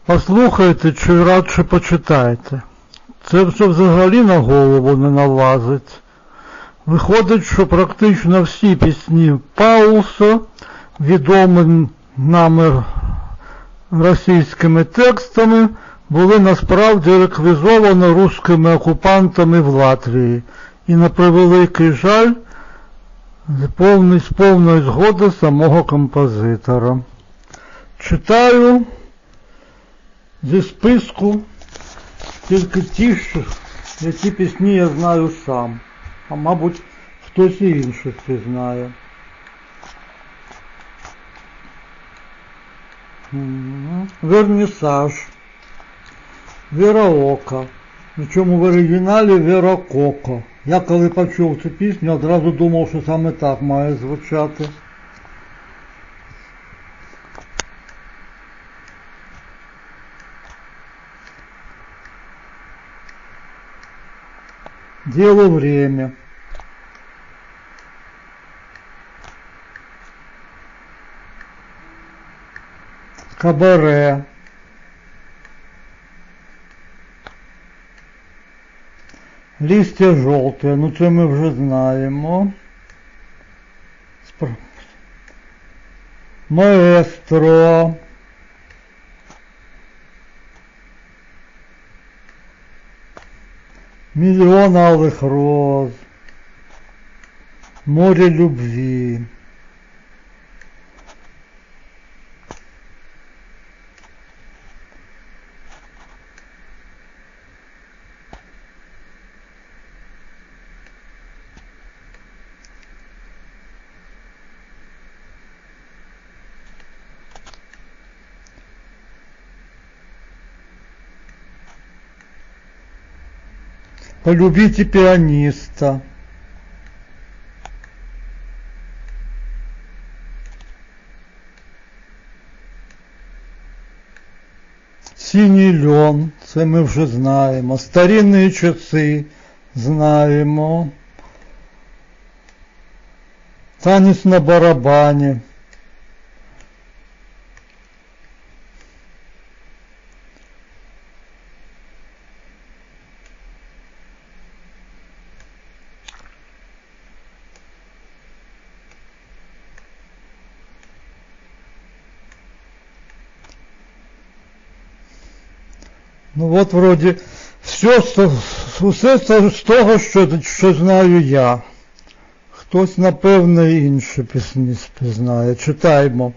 Послухайте чи радше почитайте. Це все взагалі на голову не налазить. Виходить, що практично всі пісні Паулса, відомі нами російськими текстами, були насправді реквізовані руськими окупантами в Латвії. І на превеликий жаль, з повної згоди самого композитора. Читаю зі списку тільки ті, які пісні я знаю сам, а мабуть хтось і інший це знає. Вернісаж, Вераока, причому в оригіналі Веракоко. Я коли почув цю пісню, одразу думав, що саме так має звучати. Дело время. Кабаре. Листя жовте, ну це ми вже знаємо. Маестро. Миллион алых роз. Море любви. Полюбите пианиста. Синій льон, це ми вже знаємо. Старинні часи знаємо. Танець на барабані. Ну от вроді все з того, що знаю я. Хтось, напевно, інші пісні знає. Читаємо.